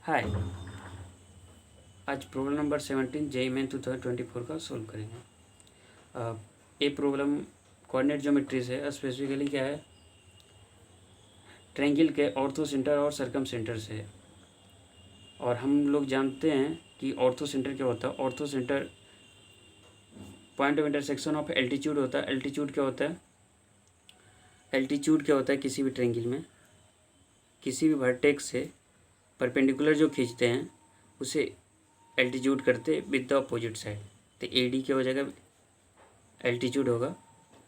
हाय। आज problem number 17 JEE main 2024 का solve करेंगे। ये प्रॉब्लम कोऑर्डिनेट ज्योमेट्री से स्पेसिफिकली क्या है, ट्रायंगल के ऑर्थो सेंटर और सर्कम सेंटर से है। और हम लोग जानते हैं कि ऑर्थो सेंटर क्या होता है। Ortho centre point of intersection of altitude होता है। एल्टीट्यूड क्या होता है? एल्टीट्यूड क्या होता है? किसी भी ट्रायंगल में किसी भी वर्टेक्स से परपेंडिकुलर जो खींचते हैं उसे एल्टीट्यूड करते विद द अपोजिट साइड। तो ए डी क्या हो जाएगा? एल्टीट्यूड होगा।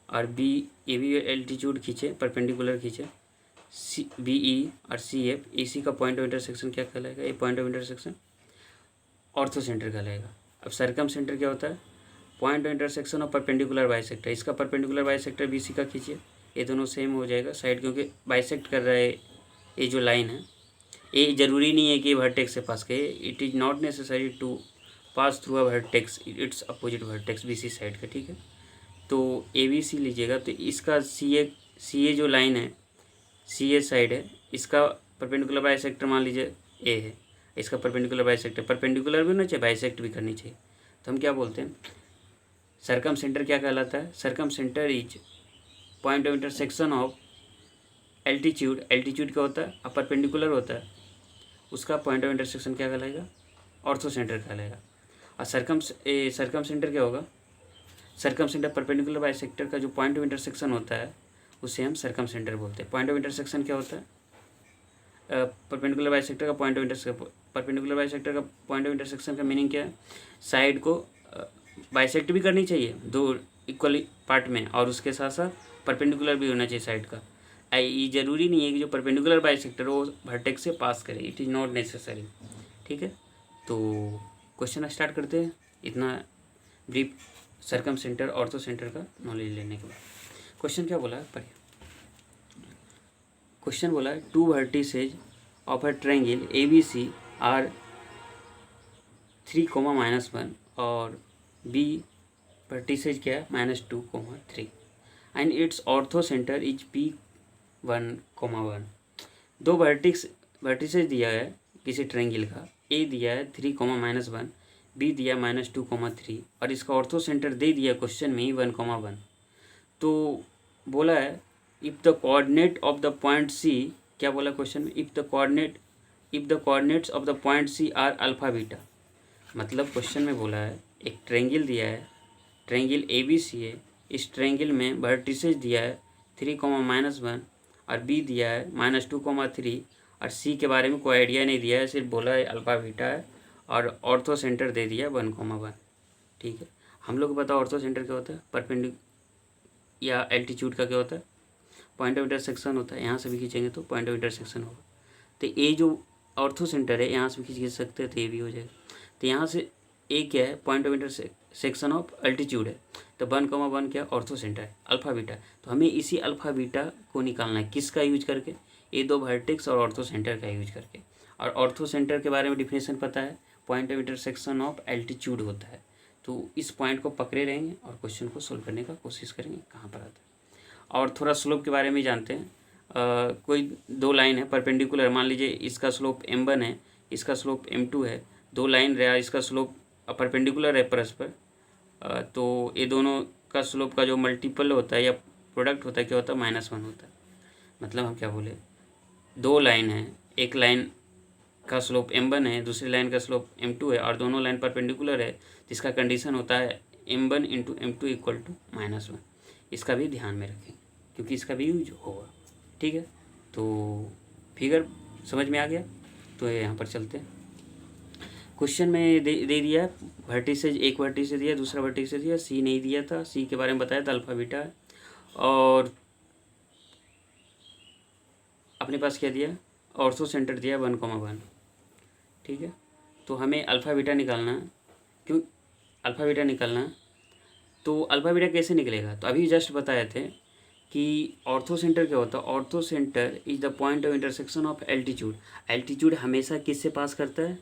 और बी ए भी एल्टीट्यूड खींचे, परपेंडिकुलर खींचे, सी बी ई और सी एफ, ए सी का पॉइंट ऑफ इंटरसेक्शन क्या कहलाएगा? ये point of intersection ortho centre कहलाएगा। अब सर्कम सेंटर क्या होता है? Point of intersection of perpendicular bisector. इसका परपेंडिकुलर बाइसेक्टर बी सी का खींचिए, ये दोनों सेम हो जाएगा साइड, क्योंकि बाइसेक्ट कर रहा है ये जो लाइन है। ये ज़रूरी नहीं है कि वर्टेक्स से पास करे, it is not necessary to pass through a vertex, its opposite vertex B C side का। ठीक है, तो ए बी सी लीजिएगा, तो इसका सी ए जो लाइन है, सी ए साइड है, इसका परपेंडिकुलर बाइसेक्टर मान लीजिए ए है। इसका परपेंडिकुलर बाइसेक्टर परपेंडिकुलर भी होना चाहिए, बाइसेक्ट भी करनी चाहिए। तो हम क्या बोलते हैं? सर्कम सेंटर क्या कहलाता है? Circum centre is point of intersection of altitude. Altitude क्या होता है? अब परपेंडिकुलर होता है, उसका पॉइंट ऑफ इंटरसेक्शन क्या कहलाएगा? ऑर्थो सेंटर कहलाएगा। और सर्कम सेंटर क्या होगा? सर्कम सेंटर परपेंडिकुलर बाइसेक्टर का जो पॉइंट ऑफ इंटरसेक्शन होता है उसे हम सर्कम सेंटर बोलते हैं। पॉइंट ऑफ इंटरसेक्शन क्या होता है? परपेंडिकुलर बाइसेक्टर का point of intersection. Perpendicular bisector का पॉइंट ऑफ इंटरसेक्शन का मीनिंग क्या है? साइड को बाइसेक्ट भी करनी चाहिए दो इक्वली पार्ट में, और उसके साथ साथ परपेंडिकुलर भी होना चाहिए साइड का। ये ज़रूरी नहीं है कि जो परपेंडिकुलर बाइसेक्टर हो वर्टेक्स से पास करे, इट इज़ नॉट नेसेसरी। ठीक है, तो क्वेश्चन स्टार्ट करते हैं। इतना brief circum centre ortho centre का नॉलेज लेने के बाद क्वेश्चन क्या बोला है पढ़िए। क्वेश्चन बोला है two vertices of a triangle A B C are 3, -1 और बी वर्टिसेज क्या है? -2, 3 and its orthocentre is P1, 1। दो वर्टिसेज दिया है किसी ट्रायंगल का, ए दिया है 3, -1, बी दिया -2, 3 और इसका ऑर्थो सेंटर दे दिया क्वेश्चन में ही 1, 1। तो बोला है if the coordinate of the point C, क्या बोला क्वेश्चन में? If the coordinates of the point C are alpha beta. मतलब क्वेश्चन में बोला है एक ट्रायंगल दिया है, ट्रायंगल ए बी सी है, इस ट्रायंगल में वर्टिसेज दिया है 3, -1 और बी दिया है -2, 3 और सी के बारे में कोई आइडिया नहीं दिया है, सिर्फ बोला है अल्फा बीटा है और ऑर्थो सेंटर दे दिया 1, 1। ठीक है, हम लोग को पता ऑर्थो सेंटर क्या होता है? परपेंडिकुलर या एल्टीट्यूड का क्या होता है? पॉइंट ऑफ इंटरसेक्शन होता है। यहाँ से भी खींचेंगे तो पॉइंट ऑफ इंटरसेक्शन होगा। तो ए जो ऑर्थो सेंटर है यहाँ से भी खींच सकते हैं तो ये भी हो जाएगा। तो यहाँ से ए क्या है? Point of intersection of altitude है। तो 1, 1 क्या? ऑर्थो सेंटर है, अल्फा बीटा। तो हमें इसी अल्फा बीटा को निकालना है, किसका यूज करके? ए दो वर्टेक्स और ऑर्थो सेंटर का यूज करके। और ऑर्थो सेंटर के बारे में डिफिनेशन पता है, point of intersection of altitude होता है। तो इस पॉइंट को पकड़े रहेंगे और क्वेश्चन को सोल्व करने का कोशिश करेंगे कहाँ पर आता है। और थोड़ा स्लोप के बारे में जानते हैं। कोई दो लाइन है परपेंडिकुलर, मान लीजिए इसका स्लोप m1 है, इसका स्लोप m2 है। दो लाइन रहा, इसका स्लोप परपेंडिकुलर है परस्पर, तो ये दोनों का स्लोप का जो मल्टीपल होता है या प्रोडक्ट होता है क्या होता है? -1 होता है। मतलब हम क्या बोले, दो लाइन है, एक लाइन का स्लोप m1 है, दूसरी लाइन का स्लोप m2 है और दोनों लाइन परपेंडिकुलर है, जिसका कंडीशन होता है m1 × m2 = -1। इसका भी ध्यान में रखें क्योंकि इसका भी यूज होगा। ठीक है, तो फिगर समझ में आ गया। तो यहाँ पर चलते हैं। क्वेश्चन में दे दिया वर्टिसेज, एक वर्टिसेज दिया, दूसरा वर्टिसेज दिया, सी नहीं दिया था, सी के बारे में बताया था अल्फा बीटा है। और अपने पास क्या दिया? ऑर्थो सेंटर दिया 1, 1। ठीक है, तो हमें अल्फा बीटा निकालना है। क्यों अल्फा बीटा निकालना है? तो अल्फा बीटा कैसे निकलेगा? तो अभी जस्ट बताए थे कि ऑर्थो सेंटर क्या होता है? Ortho centre is the point of intersection of altitude. Altitude हमेशा किससे पास करता है?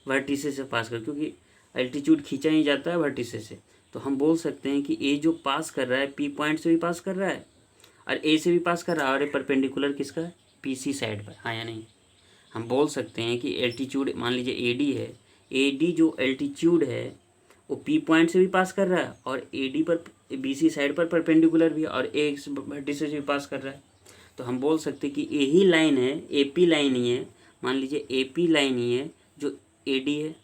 वर्टिसेस से पास कर, क्योंकि एल्टीट्यूड खींचा ही जाता है वर्टिसेस से। तो हम बोल सकते हैं कि ए जो पास कर रहा है पी पॉइंट से भी पास कर रहा है और ए से भी पास कर रहा है, और ये परपेंडिकुलर किसका है? पी सी साइड पर, हाँ या नहीं? हम बोल सकते हैं कि एल्टीट्यूड मान लीजिए एडी है, एडी जो एल्टीट्यूड है वो पी पॉइंट से भी पास कर रहा है और एडी पर बीसी साइड पर परपेंडिकुलर भी है और ए वर्टिसेस से भी पास कर रहा है। तो हम बोल सकते हैं कि यही लाइन है, एपी लाइन ही है, मान लीजिए एपी लाइन ही है जो एडी है।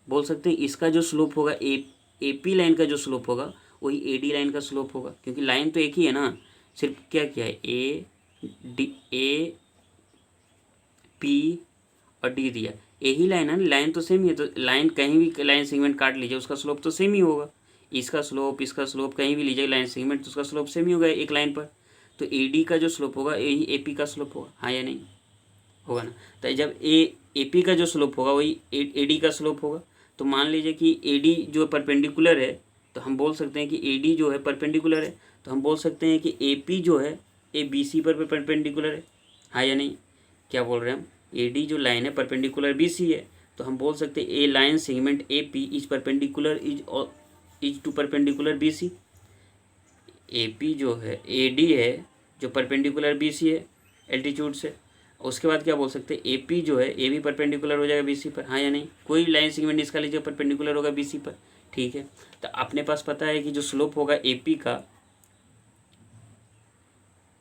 बोल सकते हैं इसका जो स्लोप होगा एपी लाइन का जो स्लोप होगा वही एडी लाइन का स्लोप होगा, क्योंकि लाइन तो एक ही है ना, सिर्फ क्या क्या है ए पी और डी दिया, यही लाइन है ना, लाइन तो सेम ही है। तो लाइन कहीं भी लाइन सेगमेंट काट लीजिए उसका स्लोप तो सेम ही होगा, इसका स्लोप कहीं भी लीजिए लाइन सेगमेंट तो उसका स्लोप सेम ही होगा एक लाइन पर। तो एडी का जो स्लोप होगा यही एपी का स्लोप होगा, हाँ या नहीं, होगा ना। तो जब एपी का जो स्लोप होगा वही एडी का स्लोप होगा। तो मान लीजिए कि एडी जो परपेंडिकुलर है तो हम बोल सकते हैं कि एडी जो है परपेंडिकुलर है, तो हम बोल सकते हैं कि एपी जो है ए बीसी पर परपेंडिकुलर है, हाँ या नहीं, क्या बोल रहे हैं हम, एडी जो लाइन है परपेंडिकुलर बीसी है, तो हम बोल सकते हैं a line segment AP is perpendicular is to perpendicular BC. AP जो है एडी है जो परपेंडिकुलर बीसी है एल्टीट्यूड से, उसके बाद क्या बोल सकते हैं एपी जो है ए भी परपेंडिकुलर हो जाएगा बीसी पर, हाँ या नहीं, कोई लाइन सेगमेंट इसका लीजिए परपेंडिकुलर होगा बीसी पर, ठीक है। तो अपने पास पता है कि जो स्लोप होगा एपी का,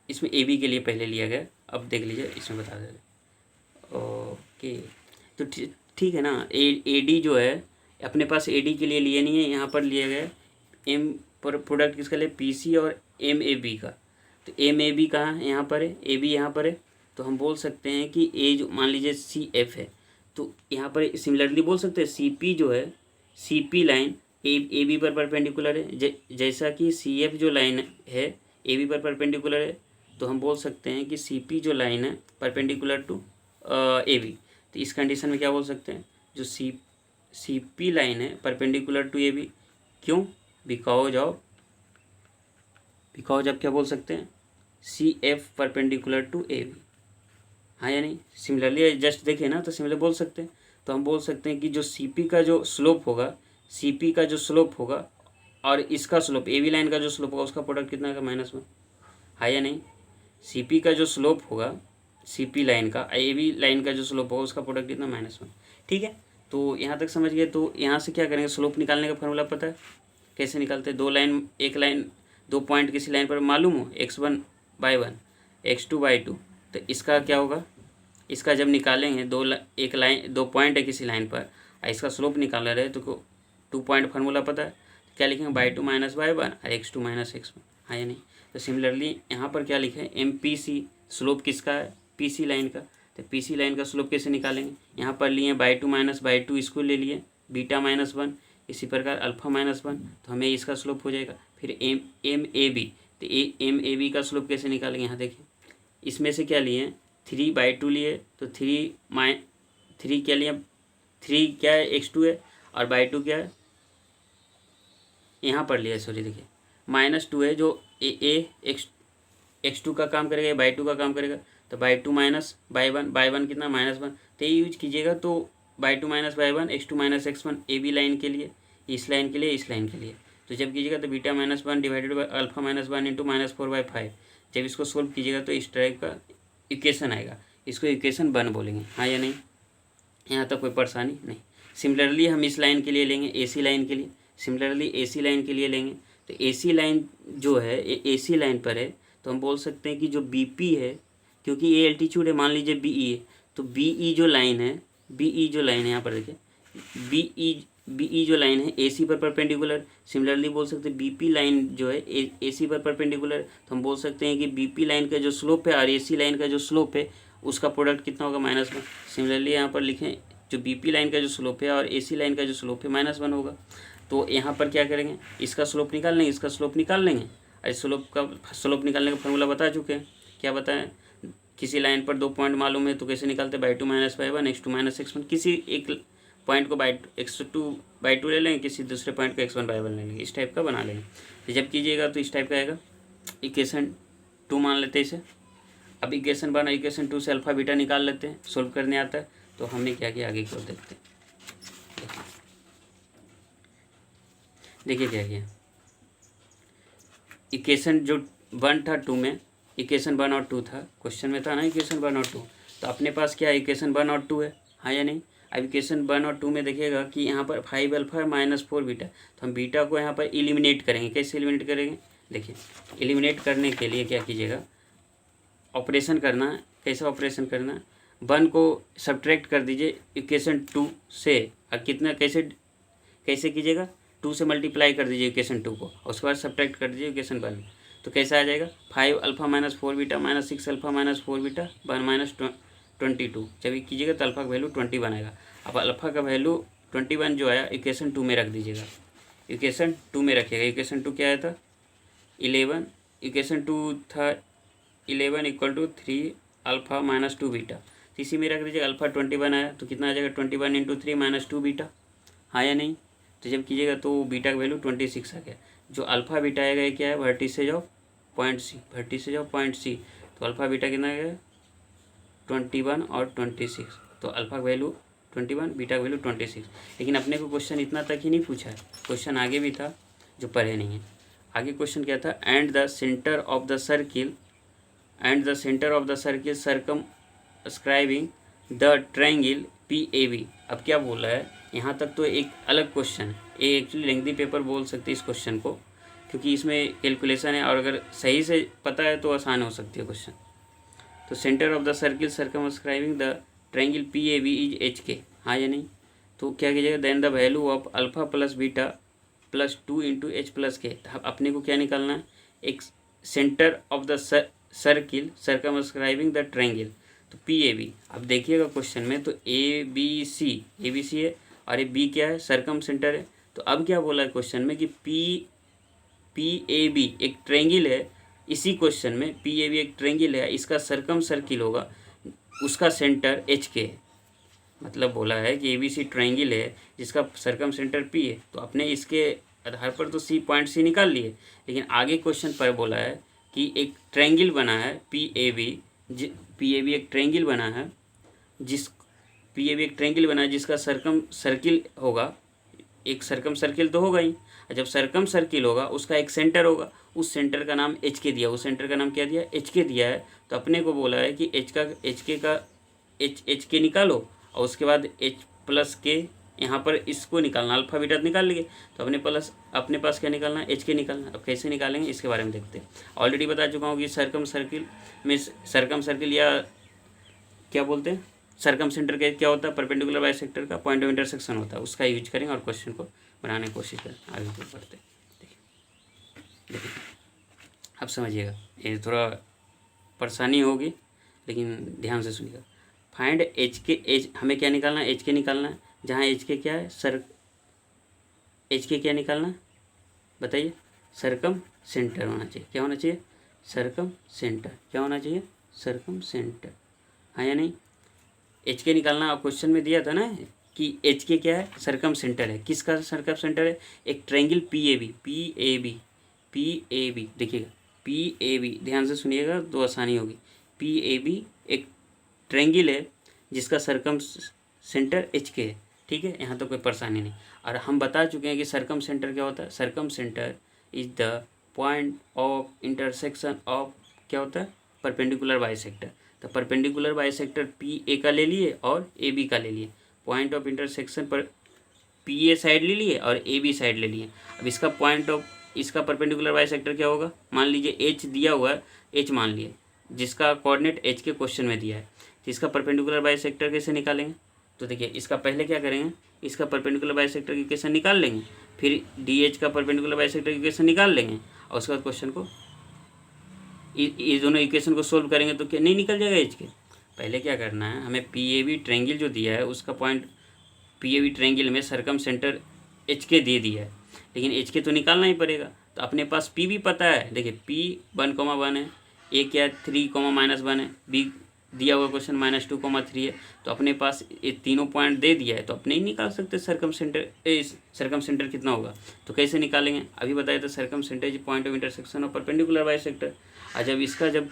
इसमें ए बी के लिए पहले लिया गया, अब देख लीजिए इसमें बता दें। ओके, तो ठीक है ना, ए डी जो है अपने पास ए डी के लिए लिए नहीं है, यहाँ पर लिया गया एम पर प्रोडक्ट किसका लिए पी सी और एम ए बी का। तो एम ए बी कहाँ है, यहाँ पर है, ए बी यहाँ पर है। तो हम बोल सकते हैं कि ए जो मान लीजिए सी एफ है, तो यहाँ पर सिमिलरली बोल सकते हैं सी पी जो है, C P line A B पर परपेंडिकुलर है, जैसा कि सी एफ जो लाइन है ए बी पर परपेंडिकुलर है। तो हम बोल सकते हैं कि सी पी जो लाइन है परपेंडिकुलर टू ए बी। तो इस कंडीशन में क्या बोल सकते हैं, जो सी पी लाइन है परपेंडिकुलर टू ए बी, क्यों, बिकॉज अब क्या बोल सकते हैं C F perpendicular to A B, हाँ या नहीं। सिमिलरली जस्ट देखें ना तो सिमिलर बोल सकते हैं। तो हम बोल सकते हैं कि जो सी पी का जो स्लोप होगा, सी पी का जो स्लोप होगा और इसका स्लोप ए बी लाइन का जो स्लोप होगा उसका प्रोडक्ट कितना होगा -1, हाँ या नहीं। सी पी का जो स्लोप होगा सी पी लाइन का, ए बी लाइन का जो स्लोप होगा उसका प्रोडक्ट कितना -1, ठीक है। तो यहाँ तक समझ गए। तो यहाँ से क्या करेंगे, स्लोप निकालने का फॉर्मूला पता है कैसे निकालते हैं, दो पॉइंट किसी लाइन पर मालूम हो, x1/1 x2/2, तो इसका क्या होगा, इसका जब निकालेंगे दो पॉइंट है किसी लाइन पर और इसका स्लोप निकाल रहे हैं तो 2 पॉइंट फार्मूला पता है, तो क्या लिखेंगे (2 - (y1) और x2 - (x1), हाँ या नहीं। तो सिमिलरली यहाँ पर क्या लिखे एम पी सी, स्लोप किसका है, पी सी लाइन का। तो पी सी लाइन का स्लोप कैसे निकालेंगे, यहाँ पर लिए (2 - (y2) इसको ले लिए बीटा -1, इसी प्रकार अल्फा -1, तो हमें इसका स्लोप हो जाएगा। फिर एम ए बी, तो एम ए बी का स्लोप कैसे निकालेंगे, यहाँ देखिए इसमें से क्या लिए 3/2 लिए, तो 3 क्या लिए, 3 क्या है x2 है और (2) क्या है, यहाँ पर लिया सॉरी देखिए -2 है जो x2 का काम करेगा, (2) का काम करेगा, तो (2 - (y1) कितना -1, तो ये यूज कीजिएगा। तो (2 - (y1) x2 - (x1) A B line के लिए, इस लाइन के लिए, इस लाइन के लिए, तो जब कीजिएगा तो beta -1 divided by alpha -1 into -4/5, जब इसको सोल्व कीजिएगा तो इस टाइप का इक्वेशन आएगा, इसको इक्वेशन 1 बोलेंगे, हाँ या नहीं। यहाँ तक कोई परेशानी नहीं। सिमिलरली हम इस लाइन के लिए लेंगे, एसी लाइन के लिए, सिमिलरली एसी लाइन के लिए लेंगे। तो एसी लाइन जो है एसी लाइन पर है, तो हम बोल सकते हैं कि जो बीपी है, क्योंकि ये एल्टीट्यूड है, मान लीजिए बीई है, तो बीई जो लाइन है यहाँ पर देखिए बीई जो लाइन है एसी पर परपेंडिकुलर, सिमिलरली बोल सकते हैं बीपी लाइन जो है एसी पर परपेंडिकुलर, तो हम बोल सकते हैं कि बीपी लाइन का जो स्लोप है और एसी लाइन का जो स्लोप है उसका प्रोडक्ट कितना होगा -1। सिमिलरली यहाँ पर लिखें जो बीपी लाइन का जो स्लोप है और एसी लाइन का जो स्लोप है -1 होगा। तो यहाँ पर क्या करेंगे, इसका स्लोप निकाल लेंगे, इसका स्लोप निकाल लेंगे, और स्लोप निकालने का फॉर्मूला बता चुके हैं, क्या बताएं, किसी लाइन पर 2 पॉइंट मालूम है तो कैसे निकालते हैं, (2 - (y1) x2 - (x1), किसी एक पॉइंट को x2/2 ले लेंगे, किसी दूसरे पॉइंट को x1/1 ले लेंगे, इस टाइप का बना लेंगे। तो जब कीजिएगा तो इस टाइप का आएगा, इक्वेशन 2 मान लेते हैं इसे। अब इक्वेशन 1 और इक्वेशन 2 से अल्फा बीटा निकाल लेते हैं, सोल्व करने आता है। तो हमने क्या किया आगे की ओर देखते हैं, देखिए क्या किया, इक्वेशन जो 1 था 2 में, इक्वेशन 1 और 2 था, क्वेश्चन में था ना इक्वेशन 1 और 2, तो अपने पास क्या इक्वेशन 1 और 2 है, हाँ या नहीं। अब इक्वेशन 1 और 2 में देखिएगा कि यहाँ पर 5 अल्फा माइनस 4 बीटा, तो हम बीटा को यहाँ पर एलिमिनेट करेंगे। कैसे एलिमिनेट करेंगे, देखिए एलिमिनेट करने के लिए क्या कीजिएगा, ऑपरेशन करना। कैसा ऑपरेशन करना, 1 को सब्ट्रैक्ट कर दीजिए इक्वेशन 2 से, और कितना कैसे कीजिएगा, 2 से मल्टीप्लाई कर दीजिए इक्वेशन 2को, और उसके बाद सब्ट्रैक्ट कर दीजिए इक्वेशन 1। तो कैसा आ जाएगा, 5 alpha minus 4 beta minus 6 alpha minus 4 beta 1 minus 22। जब ये कीजिएगा तो अल्फा का वैल्यू 21 आएगा। अब अल्फा का वैल्यू 21 जो आया इक्वेशन 2 में रख दीजिएगा, इक्वेशन 2 में रखिएगा। इक्वेशन 2 क्या आया था, 11, इक्वेशन 2 था 11 equal to 3 alpha minus 2 beta, इसी में रख दीजिएगा। अल्फा 21 आया तो कितना आ जाएगा, 21 इंटू 3 माइनस 2 बीटा, हाँ या नहीं। तो जब कीजिएगा तो बीटा का वैल्यू 26 आ गया। जो अल्फा बीटा आएगा ये क्या है, vertices of point C, vertices of point C. तो अल्फा बीटा कितना आएगा, 21 और 26। तो अल्फा का वैल्यू 21, बीटा का वैल्यू 26। लेकिन अपने को क्वेश्चन इतना तक ही नहीं पूछा है, क्वेश्चन आगे भी था जो पढ़े नहीं है। आगे क्वेश्चन क्या था, and the centre of the circle, and the centre of the circle circumscribing the triangle PAB। अब क्या बोल रहा है, यहाँ तक तो एक अलग क्वेश्चन है, ये एक्चुअली लेंथी पेपर बोल सकते हैं इस क्वेश्चन को, क्योंकि इसमें कैलकुलेशन है, और अगर सही से पता है तो आसान हो सकती है क्वेश्चन। तो centre of the circle circumscribing the triangle PAB is HK, हाँ या नहीं। तो क्या कीजिएगा, then the value of alpha plus beta plus 2 into H plus K. अपने को क्या निकालना है, एक centre of the circle circumscribing the triangle, तो PAB। अब देखिएगा क्वेश्चन में तो ABC है, और ये B क्या है, सर्कम सेंटर है। तो अब क्या बोला है क्वेश्चन में कि PAB एक ट्रायंगल है, इसी क्वेश्चन में PAB एक ट्रायंगल है, इसका सर्कम सर्किल होगा, उसका सेंटर HK है। मतलब बोला है कि ABC ट्रायंगल है जिसका सर्कम सेंटर P है, तो अपने इसके आधार पर तो पॉइंट C निकाल लिए। लेकिन आगे क्वेश्चन पर बोला है कि एक ट्रायंगल बना है PAB एक ट्रायंगल बना है, जिसका सर्कम सर्किल होगा, एक सर्कम सर्किल तो होगा ही, और जब सर्कम सर्किल होगा उसका एक सेंटर होगा, उस सेंटर का नाम HK दिया, उस सेंटर का नाम क्या दिया, HK दिया है। तो अपने को बोला है कि HK निकालो, और उसके बाद H प्लस के यहाँ पर इसको निकालना, अल्फा बीटा निकाल लिए, तो अपने पास क्या निकालना है, HK निकालना। अब कैसे निकालेंगे इसके बारे में देखते हैं। ऑलरेडी बता चुका हूँ कि सर्कम सर्किल या क्या बोलते हैं, सर्कम सेंटर का क्या होता है, परपेंडिकुलर बाइसेक्टर का पॉइंट ऑफ इंटरसेक्शन होता है, उसका यूज करेंगे और क्वेश्चन को बनाने की कोशिश करें। आगे को बढ़ते देखिए, अब समझिएगा, ये थोड़ा परेशानी होगी लेकिन ध्यान से सुनिएगा। फाइंड HK, हमें क्या निकालना है, HK निकालना है, जहाँ HK क्या है, HK क्या निकालना है बताइए, सर्कम सेंटर होना चाहिए। क्या होना चाहिए, सर्कम सेंटर। क्या होना चाहिए, सर्कम सेंटर, हाँ या नहीं। HK निकालना क्वेश्चन में दिया था ना कि HK क्या है, सर्कम सेंटर है। किसका सर्कम सेंटर है, एक ट्रायंगल PAB देखिएगा, PAB ध्यान से सुनिएगा तो आसानी होगी। PAB एक ट्रायंगल है जिसका सर्कम सेंटर HK है, ठीक है, यहाँ तो कोई परेशानी नहीं। और हम बता चुके हैं कि सर्कम सेंटर क्या होता है, circum centre is the point of intersection of क्या होता है, परपेंडिकुलर बाइसेक्टर। तो परपेंडिकुलर बाइसेक्टर PA का ले लिए और AB का ले लिए, पॉइंट ऑफ इंटरसेक्शन पर PA साइड ले लिए और AB साइड ले लिए। अब इसका परपेंडिकुलर बाइसेक्टर क्या होगा, मान लीजिए H दिया हुआ है, H मान लिए, जिसका कोऑर्डिनेट H के क्वेश्चन में दिया है। तो इसका परपेंडिकुलर बाइसेक्टर कैसे निकालेंगे, तो देखिए इसका पहले क्या करेंगे, इसका परपेंडिकुलर बाइसेक्टर की इक्वेशन निकाल लेंगे, फिर DH का परपेंडिकुलर बाइसेक्टर की इक्वेशन निकाल लेंगे, और उसके बाद क्वेश्चन को ये दोनों इक्वेशन को सोल्व करेंगे तो क्या नहीं निकल जाएगा HK। पहले क्या करना है, हमें PAB ट्रायंगल जो दिया है उसका पॉइंट, PAB ट्रायंगल में सर्कम सेंटर HK दे दिया है, लेकिन HK तो निकालना ही पड़ेगा। तो अपने पास P भी पता है, देखिए P 1,1 है, A क्या 3,-1 है, B दिया हुआ क्वेश्चन -2,3 है। तो अपने पास ये तीनों पॉइंट दे दिया है, तो अपने ही निकाल सकते सर्कम सेंटर कितना होगा। तो कैसे निकालेंगे, अभी बताया था, circum centre is point of intersection और परपेंडिकुलर बाइसेक्टर। और जब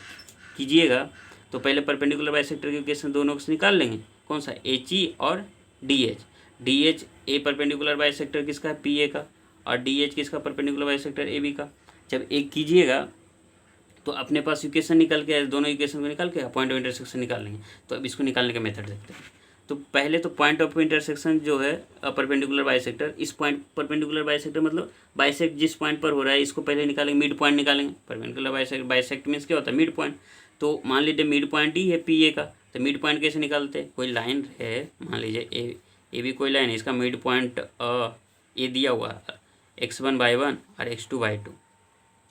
कीजिएगा तो पहले परपेंडिकुलर बाइसेक्टर की इक्वेशन दोनों से निकाल लेंगे, कौन सा, HE और DH ए परपेंडिकुलर बाइसेक्टर किसका है, PA का, और DH किसका परपेंडिकुलर बाइसेक्टर AB का। जब एक कीजिएगा तो अपने पास इक्वेशन निकल के दोनों इक्वेशन को निकाल के पॉइंट ऑफ इंटरसेक्शन निकाल लेंगे। तो अब इसको निकालने का मेथड देखते हैं। तो पहले तो पॉइंट ऑफ इंटरसेक्शन जो है परपेंडिकुलर बाइसेक्टर, इस पॉइंट परपेंडिकुलर बाइसेक्टर मतलब बाइसेक्ट जिस पॉइंट पर हो रहा है इसको पहले निकालेंगे, मिड पॉइंट निकालेंगे। परपेंडिकुलर बाइसेक्ट मीन्स क्या होता है, मिड पॉइंट। तो मान लीजिए मिड पॉइंट ही है पी ए का, तो मिड पॉइंट कैसे निकालते हैं, कोई लाइन है, मान लीजिए ए भी कोई लाइन है, इसका मिड पॉइंट ए दिया हुआ है x1/1 और x2/2,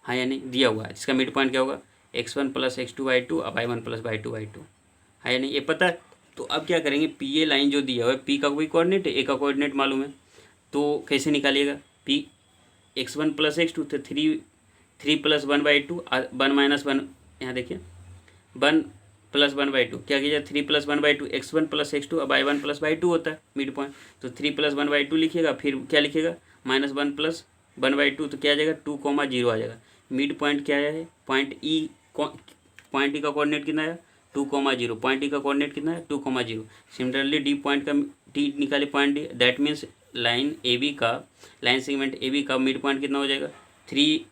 हाँ या नहीं, दिया हुआ है, इसका मिड पॉइंट क्या होगा x1 + x2/2 और y1 + y2/2, हाँ या नहीं, ये पता है। तो अब क्या करेंगे, पी ए लाइन जो दिया हुआ है, पी का कोई कोऑर्डिनेट है, ए का कोऑर्डिनेट मालूम है, तो कैसे निकालिएगा, पी x1 + x2 तो 3 + 1/2 1 - 1, यहाँ देखिए 1 + 1/2 क्या कीजिए, 3 + 1/2 x1 + x2 अब y1 + y2 होता है मिड पॉइंट, तो 3 + 1/2 लिखिएगा, फिर क्या लिखिएगा -1 + 1/2, तो क्या आ जाएगा 2, 0 आ जाएगा। मिड पॉइंट क्या है, पॉइंट ई का कोऑर्डिनेट कितना है 2, 0, पॉइंट ई का कोऑर्डिनेट कितना है 2, 0। सिमिलरली डी पॉइंट का डी निकाले, point D, that means line A B का, लाइन सेगमेंट ए बी का मिड पॉइंट कितना हो जाएगा 3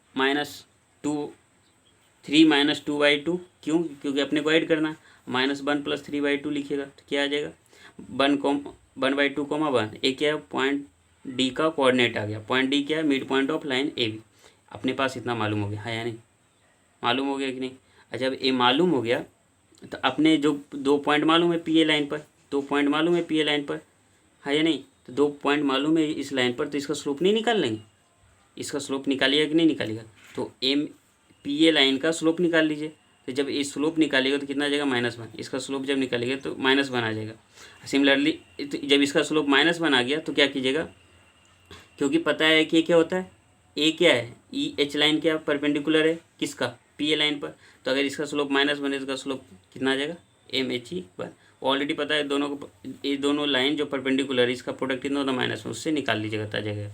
- 2/2, क्यों, क्योंकि अपने को ऐड करना, -1 + 3/2 लिखिएगा, तो क्या आ जाएगा 1/2, 1, एक क्या है पॉइंट डी का कोऑर्डिनेट आ गया, पॉइंट डी क्या है, midpoint of line A B. अपने पास इतना मालूम हो गया, है या नहीं, मालूम हो गया कि नहीं। अच्छा, अब ये मालूम हो गया तो अपने जो 2 पॉइंट मालूम है पी ए लाइन पर, 2 पॉइंट मालूम है पी ए लाइन पर, है या नहीं, तो 2 पॉइंट मालूम है इस लाइन पर, तो इसका स्लोप नहीं निकाल लेंगे, इसका स्लोप निकालिएगा कि नहीं निकालिएगा, तो एम पी ए लाइन का स्लोप निकाल लीजिए। तो जब ये स्लोप निकालिएगा तो कितना आ जाएगा -1, इसका स्लोप जब निकालिएगा तो -1 आ जाएगा। सिमिलरली तो जब इसका स्लोप -1 आ गया तो क्या कीजिएगा, क्योंकि पता है कि ये क्या होता है, ए क्या है, ई एच लाइन क्या परपेंडिकुलर है किसका, पी ए लाइन पर, तो अगर इसका स्लोप -1 है, इसका स्लोप कितना आ जाएगा MHE1। ऑलरेडी पता है दोनों को, ये दोनों लाइन जो परपेंडिकुलर है इसका प्रोडक्ट कितना होता है -1, उससे निकाल लीजिएगा, आ जाएगा।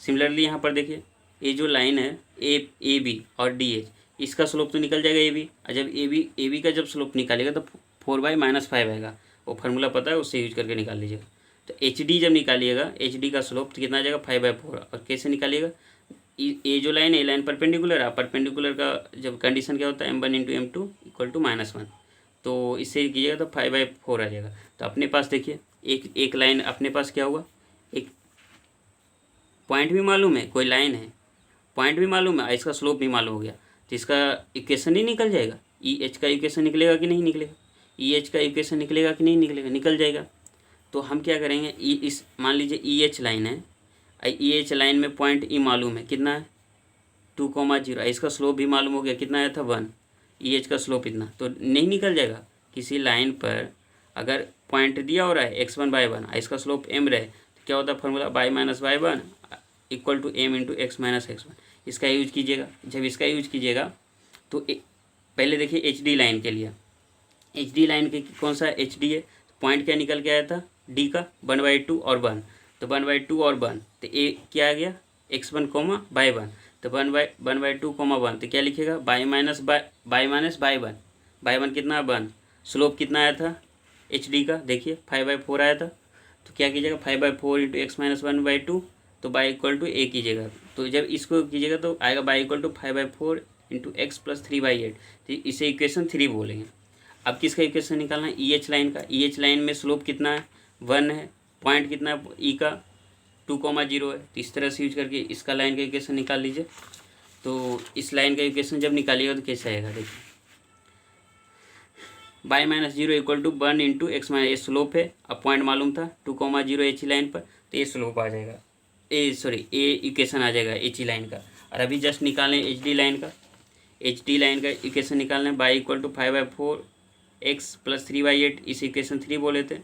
सिमिलरली यहाँ पर देखिए ये जो लाइन है ए बी और डी एच, इसका स्लोप तो निकल जाएगा ए बी, और जब ए बी का जब स्लोप निकालेगा तो 4/-5 आएगा, वो फार्मूला पता है, उससे यूज करके निकाल लीजिएगा। तो एच डी जब निकालिएगा, एच डी का स्लोप तो कितना आ जाएगा 5/4, और कैसे निकालिएगा, ये जो लाइन है, लाइन परपेंडिकुलर है, परपेंडिकुलर का जब कंडीशन क्या होता है m1 × m2 = -1, तो इससे कीजिएगा तो 5/4 आ जाएगा। तो अपने पास देखिए एक लाइन अपने पास क्या हुआ, एक पॉइंट भी मालूम है, कोई लाइन है, पॉइंट भी मालूम है, इसका स्लोप भी मालूम हो गया, तो इसका इक्वेशन ही निकल जाएगा, ई एच का इक्वेशन निकलेगा कि नहीं निकलेगा, ई एच का इक्वेशन निकलेगा कि नहीं निकलेगा, निकल जाएगा। तो हम क्या करेंगे, इस मान लीजिए ई एच लाइन है, ई एच लाइन में पॉइंट ई मालूम है कितना है 2, 0, इसका स्लोप भी मालूम हो गया, कितना आया था 1, ई एच का स्लोप इतना, तो नहीं निकल जाएगा। किसी लाइन पर अगर पॉइंट दिया हो रहा है x1/1, इसका स्लोप m रहे, तो क्या होता है formula y - y1 = m × x - x1, इसका यूज कीजिएगा। जब इसका यूज कीजिएगा तो पहले देखिए एच डी लाइन के लिए, एच डी लाइन के कौन सा एच डी है, पॉइंट क्या निकल के आया था डी का 1/2 और 1, तो 1/2 और 1, तो ए क्या आ गया x1, y1, तो 1/2, 1, तो क्या लिखेगा y1 कितना 1, स्लोप कितना आया था एच डी का, देखिए 5/4 आया था, तो क्या कीजिएगा 5/4 × x - 1/2, तो y = a कीजिएगा। तो जब इसको कीजिएगा तो आएगा y = 5/4 × x + 3/8, तो इसे इक्वेशन 3 बोलेंगे। अब किसका इक्वेशन निकालना है, ई एच लाइन का, ई एच लाइन में स्लोप कितना है 1 है, पॉइंट कितना है ई का 2, 0 है, तो इस तरह से यूज करके इसका लाइन का इक्वेशन निकाल लीजिए। तो इस लाइन का इक्वेशन जब निकालिएगा तो कैसे आएगा, देखिए y - 0 = 1 × x - ये स्लोप है, अब पॉइंट मालूम था 2, 0 एच लाइन पर, तो ये स्लोप आ जाएगा, ये इक्वेशन आ जाएगा एच लाइन का। और अभी जस्ट निकालें एच डी लाइन का, एच डी लाइन का इक्वेशन निकालना है y = 5/4 x + 3/8, इस इक्वेशन 3 बोले थे,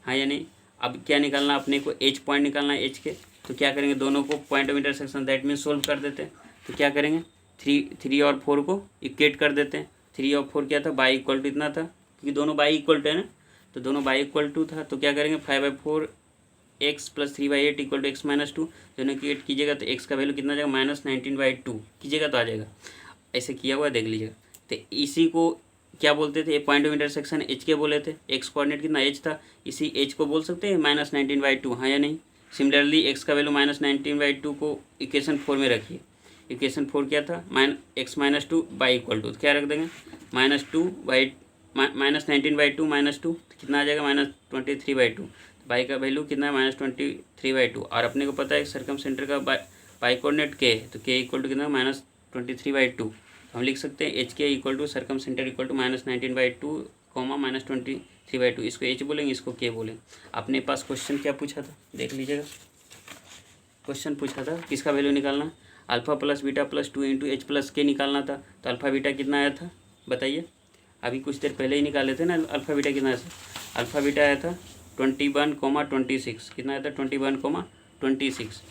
हाँ या नहीं। अब क्या निकालना अपने को, एच पॉइंट निकालना है एच के, तो क्या करेंगे दोनों को point of intersection that mean solve कर देते हैं। तो क्या करेंगे 3 और 4 को इक्वेट कर देते हैं, 3 और 4 क्या था y = इतना था, क्योंकि दोनों y = है ना, तो दोनों y = था, तो क्या करेंगे 5/4 x + 3/8 = x - 2, दोनों इक्वेट कीजिएगा तो x का वैल्यू कितना आ जाएगा -19/2 कीजिएगा तो आ जाएगा, ऐसे किया हुआ देख लीजिएगा। तो इसी को क्या बोलते थे, पॉइंट ऑफ इंटरसेक्शन एच के बोले थे, एक्स कोऑर्डिनेट कितना एच था, इसी एच को बोल सकते हैं -19/2, हाँ या नहीं। सिमिलरली एक्स का वैल्यू -19/2 को इक्वेशन 4 में रखिए, इक्वेशन 4 क्या था, x minus 2 by equal to, क्या रख देंगे -19/2 -2 कितना आ जाएगा -23/2। बाई का वैल्यू कितना है -23/2 और अपने को पता है सर्कम सेंटर का बाई कोऑर्डिनेट के है, तो के इक्वल टू कितना -23/2। हम लिख सकते हैं H K equal to circumcentre equal to -19/2 -23/2। इसको एच बोलेंगे, इसको के बोलेंगे। अपने पास क्वेश्चन क्या पूछा था देख लीजिएगा। क्वेश्चन पूछा था किसका वैल्यू निकालना, alpha plus beta plus 2 into H plus के निकालना था। तो अल्फा बीटा कितना आया था बताइए, अभी कुछ देर पहले ही निकाले थे ना। अल्फा बीटा कितना आया था, अल्फा बीटा आया था 21,26। कितना आया था 21,26।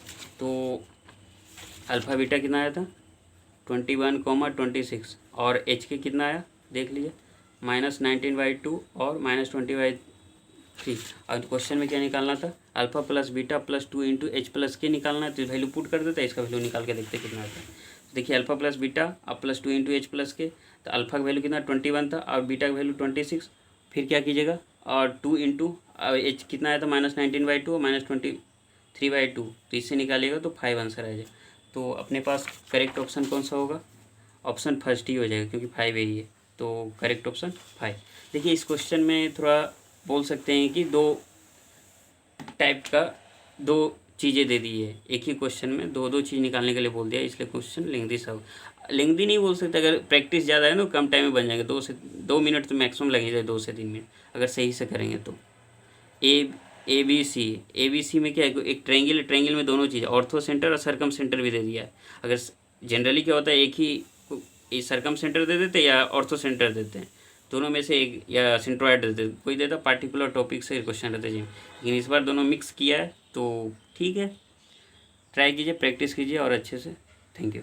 तो अल्फा बीटा कितना आया था 21,26 और एच के कितना आया देख लीजिए -19/2 और -20/3। और क्वेश्चन में क्या निकालना था, alpha plus beta plus 2 into H plus के निकालना है। तो वैल्यू पुट कर देता है, इसका वैल्यू निकाल के देखते कितना आता है। तो देखिए अल्फा प्लस बीटा और प्लस 2 इंटू एच प्लस के, तो अल्फा का वैल्यू कितना 21 था और बीटा का वैल्यू 26। फिर क्या कीजिएगा और 2 इंटू एच कितना आया था -19/2 और -23/2। तो इससे निकालिएगा तो 5 आंसर आ जाएगा। तो अपने पास करेक्ट ऑप्शन कौन सा होगा, ऑप्शन फर्स्ट ही हो जाएगा क्योंकि 5 यही है। तो करेक्ट ऑप्शन 5। देखिए इस क्वेश्चन में थोड़ा बोल सकते हैं कि दो टाइप का दो चीज़ें दे दी है, एक ही क्वेश्चन में दो चीज़ निकालने के लिए बोल दिया, इसलिए क्वेश्चन लेंदी सा लेंदी नहीं बोल सकते। अगर प्रैक्टिस ज़्यादा है ना कम टाइम में बन जाएंगे, 2 मिनट तो मैक्सिमम लगेगा, 2 से 3 मिनट अगर सही से करेंगे तो। ए बी सी में क्या है, एक ट्रायंगल है, ट्रायंगल में दोनों चीज़ ऑर्थो सेंटर और सरकम सेंटर भी दे दिया है। अगर जनरली क्या होता है एक ही सरकम सेंटर दे देते या ऑर्थो सेंटर देते हैं, दोनों में से एक, या सेंट्रोइड देते हैं, कोई देता पार्टिकुलर टॉपिक से क्वेश्चन रहते हैं। लेकिन इस बार दोनों मिक्स किया है तो ठीक है, ट्राई कीजिए, प्रैक्टिस कीजिए और अच्छे से। Thank you.